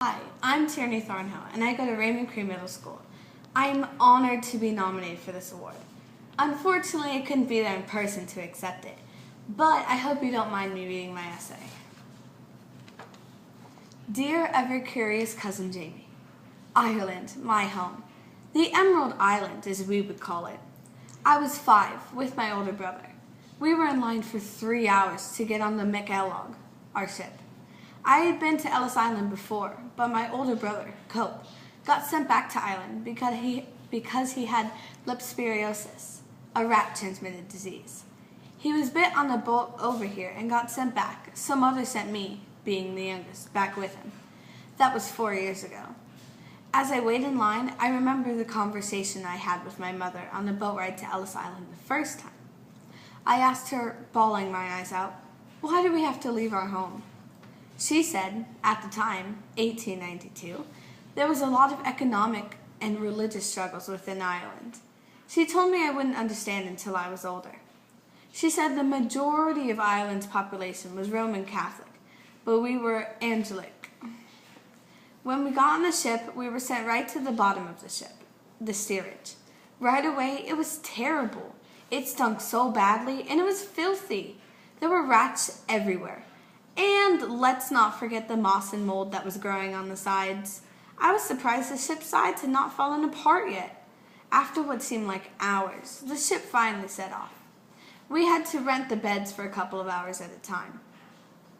Hi, I'm Tierney and I go to Raymond Cree Middle School. I'm honored to be nominated for this award. Unfortunately, I couldn't be there in person to accept it, but I hope you don't mind me reading my essay. Dear ever-curious cousin Jamie, Ireland, my home. The Emerald Island, as we would call it. I was 5 with my older brother. We were in line for 3 hours to get on the McElog, our ship. I had been to Ellis Island before, but my older brother, Cope, got sent back to Ireland because he had leptospirosis, a rat-transmitted disease. He was bit on a boat over here and got sent back, so Mother sent me, being the youngest, back with him. That was 4 years ago. As I waited in line, I remember the conversation I had with my mother on the boat ride to Ellis Island the first time. I asked her, bawling my eyes out, "Why do we have to leave our home?" She said, at the time, 1892, there was a lot of economic and religious struggles within Ireland. She told me I wouldn't understand until I was older. She said the majority of Ireland's population was Roman Catholic, but we were Angelic. When we got on the ship, we were sent right to the bottom of the ship, the steerage. Right away, it was terrible. It stunk so badly, and it was filthy. There were rats everywhere. And let's not forget the moss and mold that was growing on the sides. I was surprised the ship's sides had not fallen apart yet. After what seemed like hours, the ship finally set off. We had to rent the beds for a couple of hours at a time.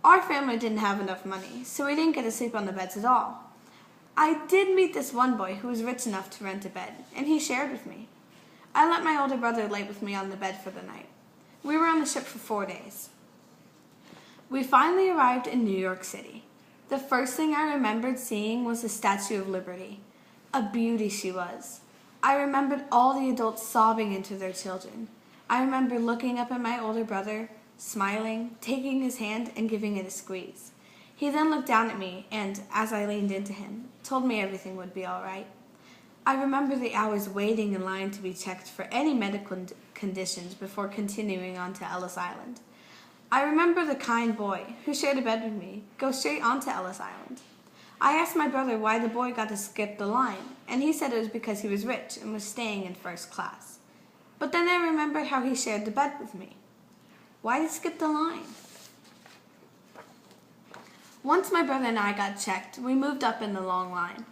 Our family didn't have enough money, so we didn't get to sleep on the beds at all. I did meet this one boy who was rich enough to rent a bed, and he shared with me. I let my older brother lay with me on the bed for the night. We were on the ship for 4 days. We finally arrived in New York City. The first thing I remembered seeing was the Statue of Liberty. A beauty she was. I remembered all the adults sobbing into their children. I remember looking up at my older brother, smiling, taking his hand, and giving it a squeeze. He then looked down at me and, as I leaned into him, told me everything would be all right. I remember the hours waiting in line to be checked for any medical conditions before continuing on to Ellis Island. I remember the kind boy, who shared a bed with me, go straight onto Ellis Island. I asked my brother why the boy got to skip the line, and he said it was because he was rich and was staying in first class. But then I remembered how he shared the bed with me. Why did he skip the line? Once my brother and I got checked, we moved up in the long line.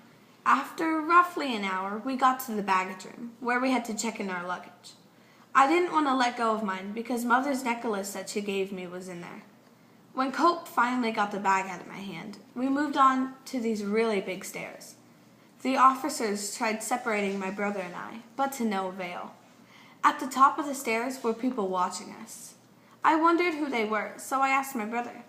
After roughly an hour, we got to the baggage room, where we had to check in our luggage. I didn't want to let go of mine because Mother's necklace that she gave me was in there. When Cope finally got the bag out of my hand, we moved on to these really big stairs. The officers tried separating my brother and I, but to no avail. At the top of the stairs were people watching us. I wondered who they were, so I asked my brother.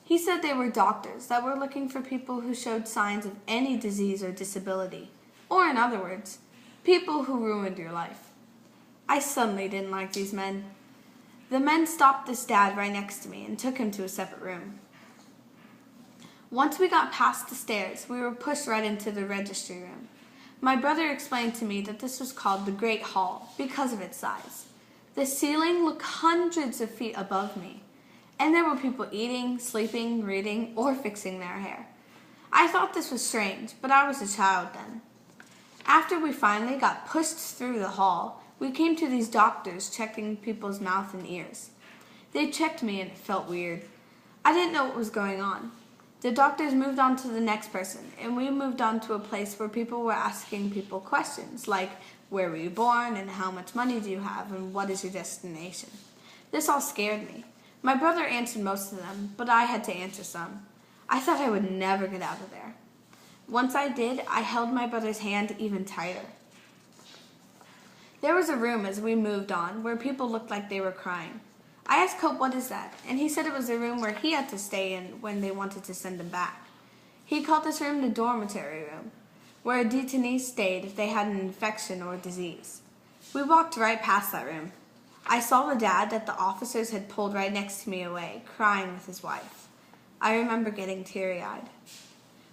He said they were doctors that were looking for people who showed signs of any disease or disability, or in other words, people who ruined your life. I suddenly didn't like these men. The men stopped this dad right next to me and took him to a separate room. Once we got past the stairs, we were pushed right into the registry room. My brother explained to me that this was called the Great Hall because of its size. The ceiling looked hundreds of feet above me, and there were people eating, sleeping, reading, or fixing their hair. I thought this was strange, but I was a child then. After we finally got pushed through the hall, we came to these doctors checking people's mouth and ears. They checked me and it felt weird. I didn't know what was going on. The doctors moved on to the next person, and we moved on to a place where people were asking people questions like, where were you born, and how much money do you have, and what is your destination? This all scared me. My brother answered most of them, but I had to answer some. I thought I would never get out of there. Once I did, I held my brother's hand even tighter. There was a room as we moved on where people looked like they were crying. I asked Cope, "What is that?" And he said it was a room where he had to stay in when they wanted to send him back. He called this room the dormitory room, where a detainee stayed if they had an infection or disease. We walked right past that room. I saw the dad that the officers had pulled right next to me away, crying with his wife. I remember getting teary-eyed.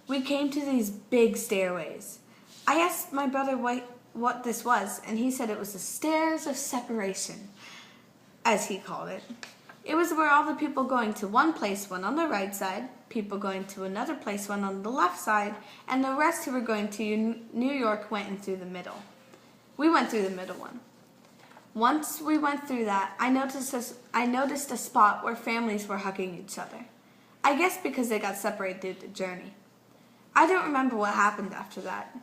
We came to these big stairways. I asked my brother what this was, and he said it was the stairs of separation, as he called it. It was where all the people going to one place went on the right side, people going to another place went on the left side, and the rest who were going to New York went in through the middle. We went through the middle one. Once we went through that, I noticed a spot where families were hugging each other. I guess because they got separated through the journey. I don't remember what happened after that.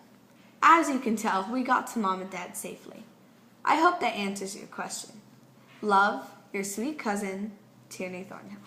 As you can tell, we got to Mom and Dad safely. I hope that answers your question. Love, your sweet cousin, Tierney Thornhill.